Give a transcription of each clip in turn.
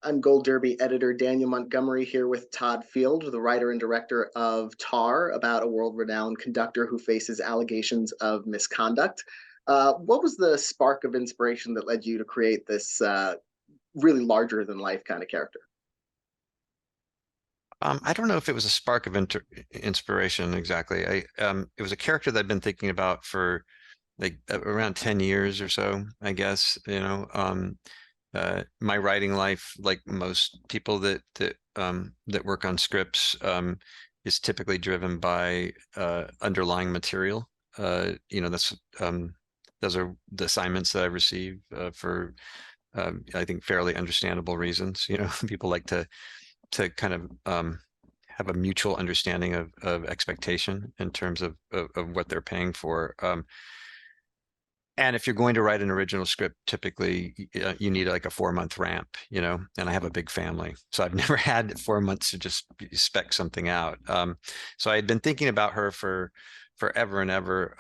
I'm Gold Derby editor Daniel Montgomery here with Todd Field, the writer and director of Tar, about a world-renowned conductor who faces allegations of misconduct. What was the spark of inspiration that led you to create this really larger-than-life kind of character? I don't know if it was a spark of inspiration exactly. It was a character that I've been thinking about for like around 10 years or so, I guess. My writing life, like most people that work on scripts, is typically driven by underlying material. That's those are the assignments that I receive for I think fairly understandable reasons. People like to kind of have a mutual understanding of expectation in terms of what they're paying for. And if you're going to write an original script, typically you need like a 4-month ramp, and I have a big family. So I've never had 4 months to just spec something out. So I had been thinking about her for forever and ever,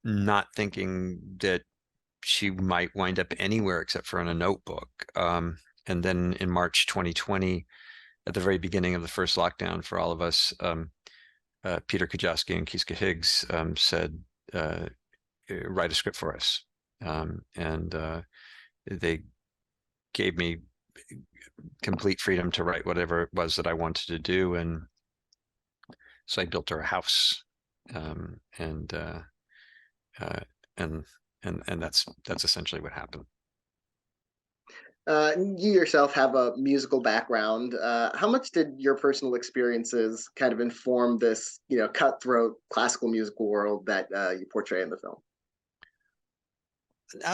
not thinking that she might wind up anywhere except for in a notebook. And then in March 2020, at the very beginning of the first lockdown for all of us, Peter Kujawski and Kiska Higgs said, write a script for us. And they gave me complete freedom to write whatever it was that I wanted to do. And so I built her a house. And that's essentially what happened. You yourself have a musical background. How much did your personal experiences kind of inform this, cutthroat classical musical world that you portray in the film?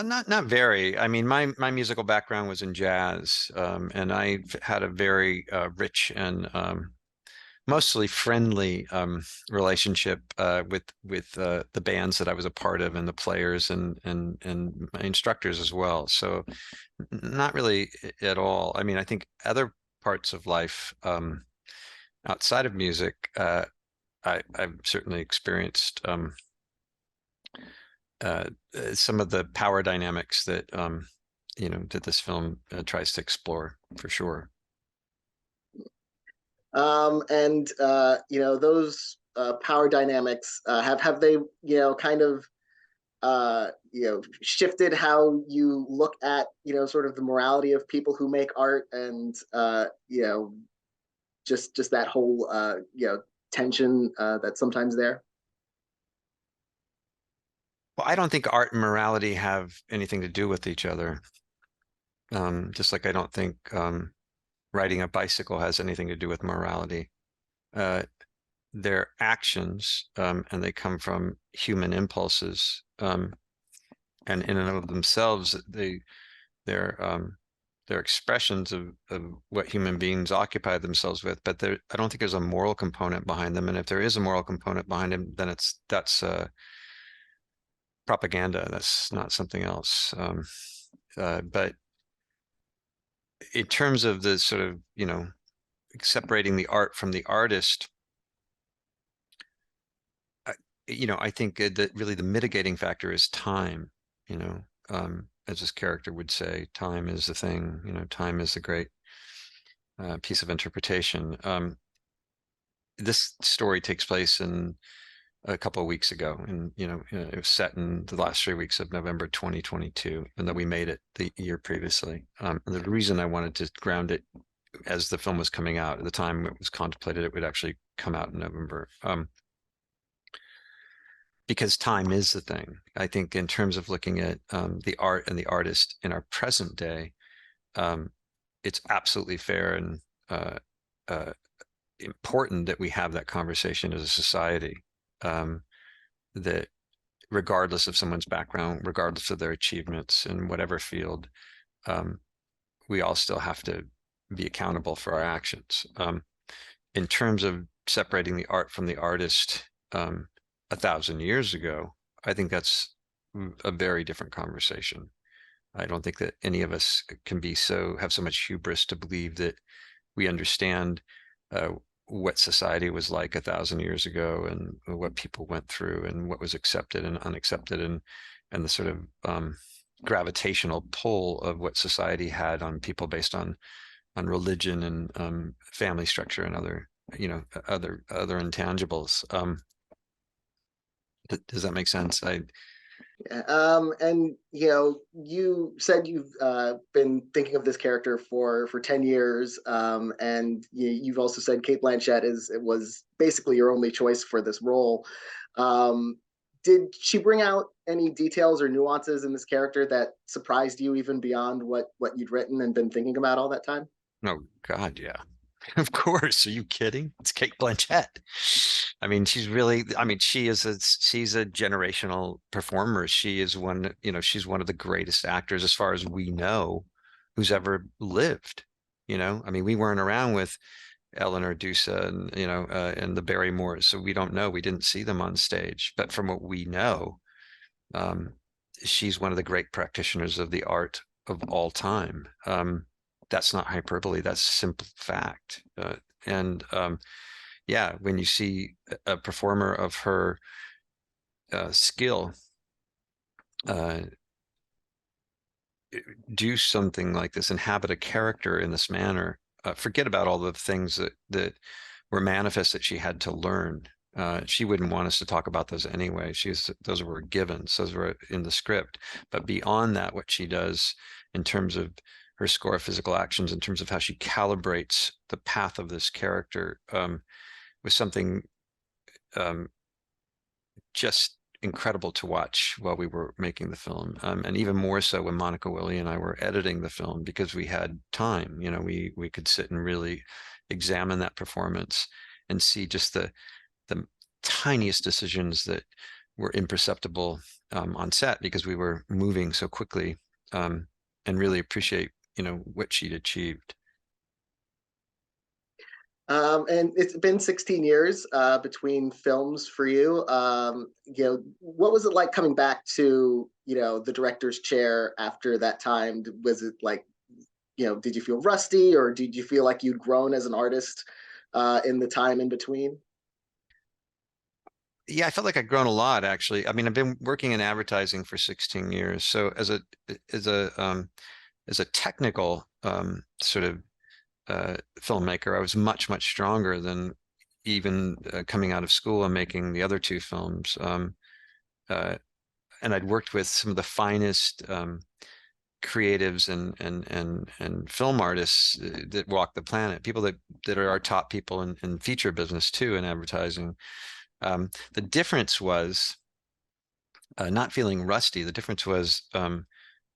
Not very. I mean, my musical background was in jazz, and I've had a very rich and mostly friendly relationship with the bands that I was a part of and the players and my instructors as well. So not really at all. I mean, I think other parts of life outside of music, I've certainly experienced some of the power dynamics that this film tries to explore for sure. Those power dynamics have they kind of shifted how you look at sort of the morality of people who make art and just that whole tension that's sometimes there. Well, I don't think art and morality have anything to do with each other. Just like I don't think riding a bicycle has anything to do with morality. They're actions, and they come from human impulses, and in and of themselves, they're expressions of what human beings occupy themselves with. But I don't think there's a moral component behind them. And if there is a moral component behind them, then that's propaganda. That's not something else. But in terms of the sort of, separating the art from the artist, I think that really the mitigating factor is time, as this character would say, time is the thing, time is the great piece of interpretation. This story takes place in a couple of weeks ago, and it was set in the last 3 weeks of November 2022, and then we made it the year previously. And the reason I wanted to ground it as the film was coming out at the time it was contemplated it would actually come out in November, because time is the thing. I think in terms of looking at the art and the artist in our present day, it's absolutely fair and important that we have that conversation as a society. That regardless of someone's background, regardless of their achievements in whatever field, we all still have to be accountable for our actions. In terms of separating the art from the artist, 1,000 years ago, I think that's a very different conversation. I don't think that any of us can have so much hubris to believe that we understand what society was like 1,000 years ago and what people went through and what was accepted and unaccepted, and the sort of gravitational pull of what society had on people based on religion and family structure and other, other intangibles. Does that make sense? And you said you've been thinking of this character for 10 years, and you've also said Kate Blanchett was basically your only choice for this role. Um, did she bring out any details or nuances in this character that surprised you even beyond what you'd written and been thinking about all that time? Oh God, yeah. Of course. Are you kidding? It's Kate Blanchett. I mean, she's a generational performer. She is one, she's one of the greatest actors as far as we know who's ever lived. I mean, we weren't around with Eleanor Duse and, and the Barrymores, so we don't know. We didn't see them on stage. But from what we know, um, she's one of the great practitioners of the art of all time. That's not hyperbole. That's simple fact. And yeah, when you see a performer of her skill uh, do something like this, inhabit a character in this manner, forget about all the things that were manifest that she had to learn. She wouldn't want us to talk about those anyway. Those were givens, those were in the script. But beyond that, what she does in terms of her score of physical actions, in terms of how she calibrates the path of this character, was something um, just incredible to watch while we were making the film, and even more so when Monica Willie and I were editing the film because we had time. We could sit and really examine that performance and see just the tiniest decisions that were imperceptible on set because we were moving so quickly, and really appreciate what she'd achieved. And it's been 16 years between films for you. What was it like coming back to, the director's chair after that time? Was it like, did you feel rusty, or did you feel like you'd grown as an artist in the time in between? Yeah, I felt like I'd grown a lot actually. I mean, I've been working in advertising for 16 years. So as a as a technical sort of filmmaker, I was much, much stronger than even coming out of school and making the other two films. Uh, and I'd worked with some of the finest creatives and film artists that walk the planet, people that are our top people in feature business too, in advertising. The difference was not feeling rusty. The difference was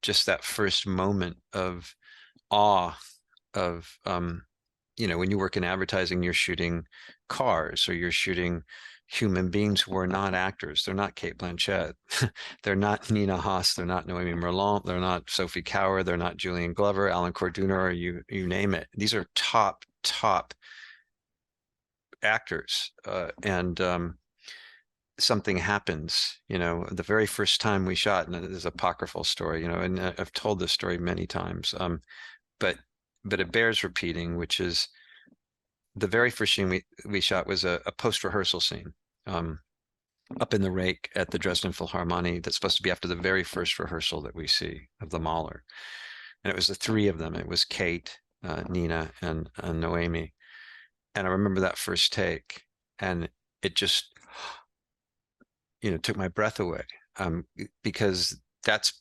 just that first moment of awe of when you work in advertising, you're shooting cars or you're shooting human beings who are not actors. They're not Kate Blanchett. They're not Nina Haas. They're not Noemi Merlant. They're not Sophie Kauer. They're not Julian Glover, Alan Corduna, or you name it. These are top actors. And something happens, the very first time we shot, and it is an apocryphal story, and I've told this story many times. But it bears repeating, which is the very first scene we shot was a post-rehearsal scene up in the rake at the Dresden Philharmonic that's supposed to be after the very first rehearsal that we see of the Mahler. And it was the three of them. It was Kate, Nina, and Noemi. And I remember that first take, and it just, took my breath away, because that's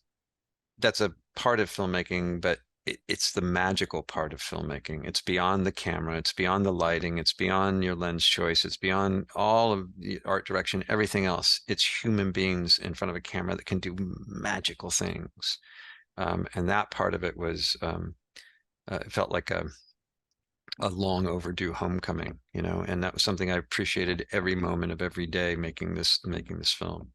a part of filmmaking, but it's the magical part of filmmaking. It's beyond the camera, it's beyond the lighting, it's beyond your lens choice, it's beyond all of the art direction, everything else. It's human beings in front of a camera that can do magical things. And that part of it was, it felt like a long overdue homecoming, and that was something I appreciated every moment of every day making this film.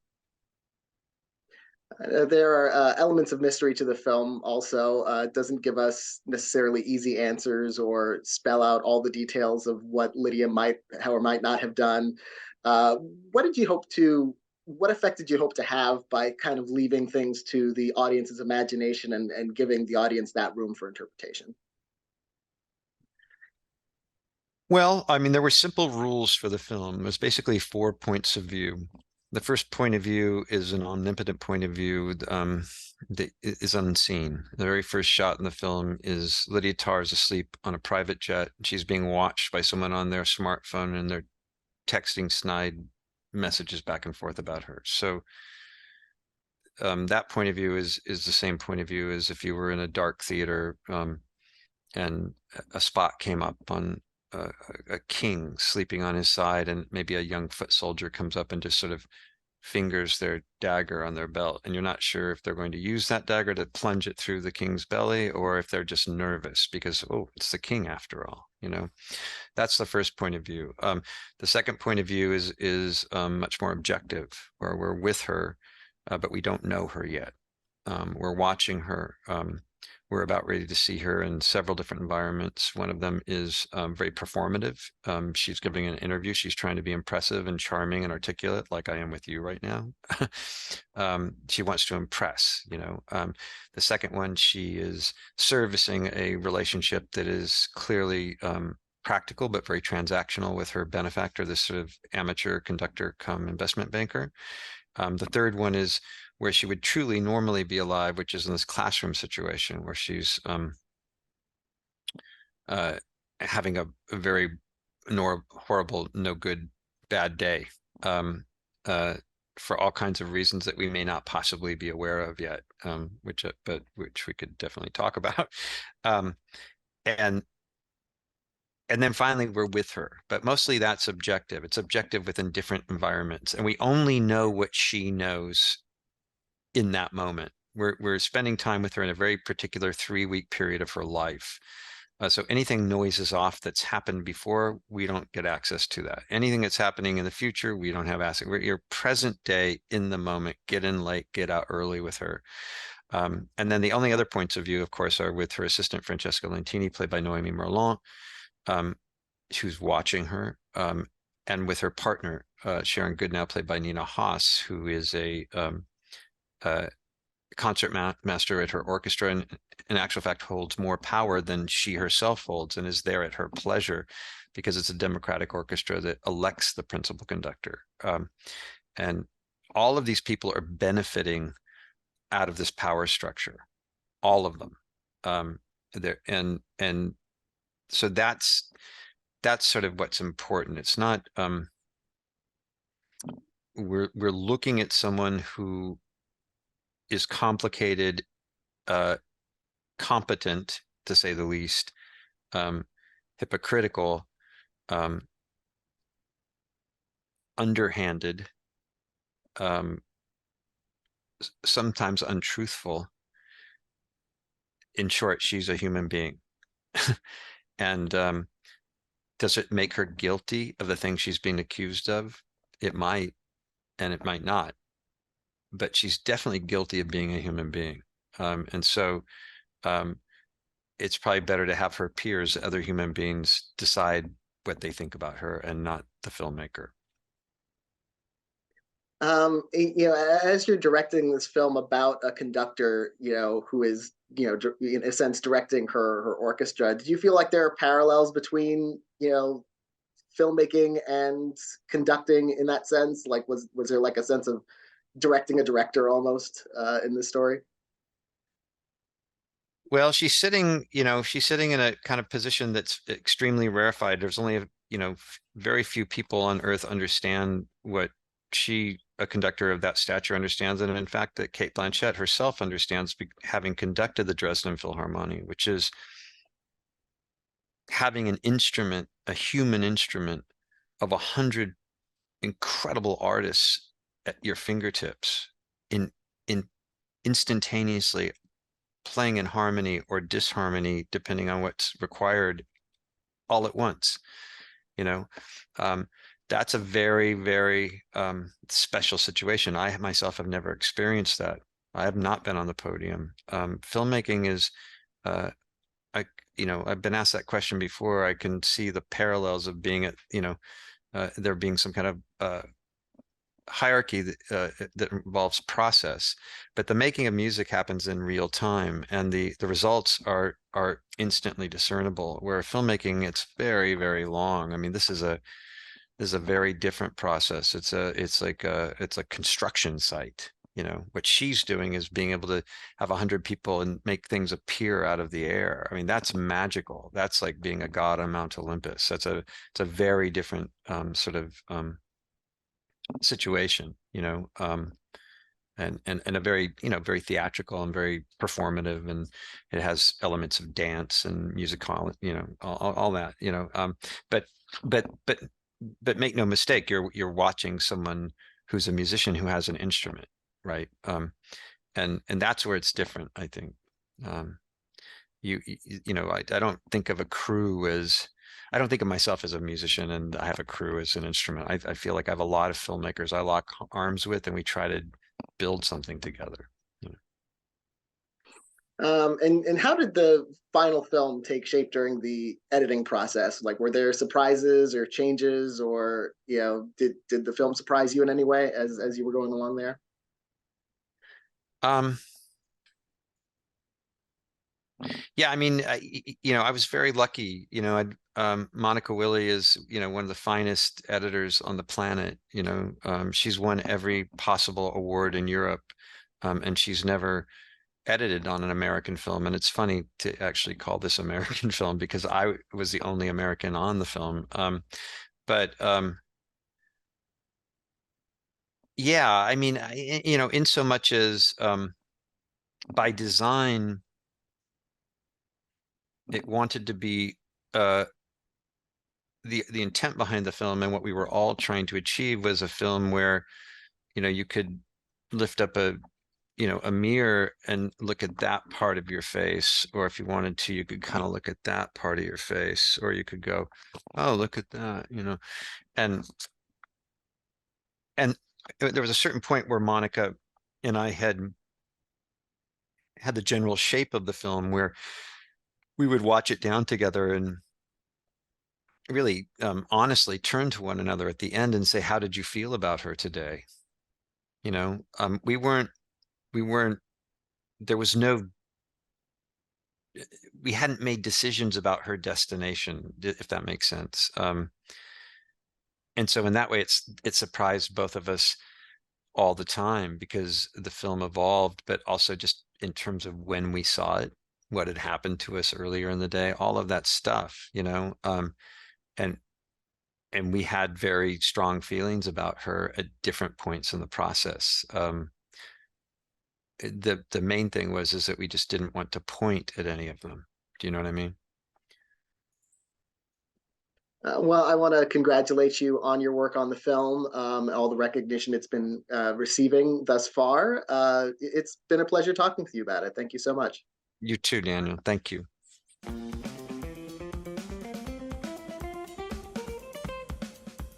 There are elements of mystery to the film also. It doesn't give us necessarily easy answers or spell out all the details of what Lydia might how or might not have done. Uh, what did you hope to what effect did you hope to have by kind of leaving things to the audience's imagination and giving the audience that room for interpretation? Well, I mean, there were simple rules for the film. It was basically 4 points of view. the first point of view is an omnipotent point of view that is unseen. The very first shot in the film is Lydia Tár is asleep on a private jet. She's being watched by someone on their smartphone, and they're texting snide messages back and forth about her. So that point of view is the same point of view as if you were in a dark theater and a spot came up on a king sleeping on his side, and maybe a young foot soldier comes up and just sort of fingers their dagger on their belt, and you're not sure if they're going to use that dagger to plunge it through the king's belly, or if they're just nervous because, oh, it's the king after all, you know. That's the first point of view. The second point of view is much more objective, where we're with her, but we don't know her yet. We're watching her. We're about ready to see her in several different environments. One of them is very performative. She's giving an interview. She's trying to be impressive and charming and articulate, like I am with you right now. She wants to impress, you know. The second one, she is servicing a relationship that is clearly practical, but very transactional with her benefactor, this sort of amateur conductor come investment banker. The third one is where she would truly normally be alive, which is in this classroom situation where she's having a very horrible, no good, bad day for all kinds of reasons that we may not possibly be aware of yet, which we could definitely talk about. And then finally, we're with her, but mostly that's objective. It's objective within different environments, and we only know what she knows in that moment. We're spending time with her in a very particular 3-week period of her life. So anything noises off that's happened before, we don't get access to that. Anything that's happening in the future, we don't have access. We're your present day in the moment, get in late, get out early with her. And then the only other points of view, of course, are with her assistant, Francesca Lentini, played by Noémie Merlant, who's watching her, and with her partner, Sharon Goodnow, played by Nina Haas, who is a concert master at her orchestra, and in actual fact holds more power than she herself holds, and is there at her pleasure because it's a democratic orchestra that elects the principal conductor. And all of these people are benefiting out of this power structure, all of them. And so that's sort of what's important. It's not we're looking at someone who is complicated, competent, to say the least, hypocritical, underhanded, sometimes untruthful. In short, she's a human being. And does it make her guilty of the things she's being accused of? It might, and it might not. But she's definitely guilty of being a human being. And so it's probably better to have her peers, other human beings, decide what they think about her and not the filmmaker. You know, as you're directing this film about a conductor, you know, who is, you know, in a sense directing her orchestra, did you feel like there are parallels between, you know, filmmaking and conducting in that sense? Like, was there like a sense of directing a director almost in this story? Well, she's sitting in a kind of position that's extremely rarefied. There's only, very few people on Earth understand what a conductor of that stature understands. And in fact, that Cate Blanchett herself understands, having conducted the Dresden Philharmonic, which is having an instrument, a human instrument of 100 incredible artists at your fingertips, in instantaneously playing in harmony or disharmony, depending on what's required, all at once. You know, that's a very, very special situation. I myself have never experienced that. I have not been on the podium. Filmmaking is, I've been asked that question before. I can see the parallels of being there being some kind of hierarchy that involves process, but the making of music happens in real time, and the results are instantly discernible. Where filmmaking, it's very, very long. I mean, this is is a very different process. It's like it's a construction site. You know, what she's doing is being able to have 100 people and make things appear out of the air. I mean, that's magical. That's like being a god on Mount Olympus. It's a very different sort of situation, you know, and a very, you know, very theatrical and very performative, and it has elements of dance and musical, you know, all that, you know, but but but but make no mistake, you're watching someone who's a musician who has an instrument, right? And that's where it's different, I think. Um, you know, I don't think of a crew as, I don't think of myself as a musician and I have a crew as an instrument. I feel like I have a lot of filmmakers I lock arms with, and we try to build something together. You And how did the final film take shape during the editing process? Like, were there surprises or changes, or did the film surprise you in any way as you were going along there? know, yeah, I mean, you know, I was very lucky. You know, Monica Willie is, you know, one of the finest editors on the planet. You know, she's won every possible award in Europe, and she's never edited on an American film. And it's funny to actually call this American film because I was the only American on the film. But yeah, I mean, you know, in so much as by design, it wanted to be the intent behind the film and what we were all trying to achieve was a film where, you know, you could lift up a, you know, a mirror and look at that part of your face, or if you wanted to, you could kind of look at that part of your face, or you could go, oh, look at that, you know. And there was a certain point where Monica and I had the general shape of the film where we would watch it down together and really honestly turn to one another at the end and say, how did you feel about her today? You know, we weren't, there was no, we hadn't made decisions about her destination, if that makes sense. And so in that way, it surprised both of us all the time because the film evolved, but also just in terms of when we saw it, what had happened to us earlier in the day, all of that stuff, you know, and and we had very strong feelings about her at different points in the process. The main thing was is that we just didn't want to point at any of them. Do you know what I mean? Well, I want to congratulate you on your work on the film, all the recognition it's been receiving thus far. It's been a pleasure talking with you about it. Thank you so much. You too, Daniel. Thank you.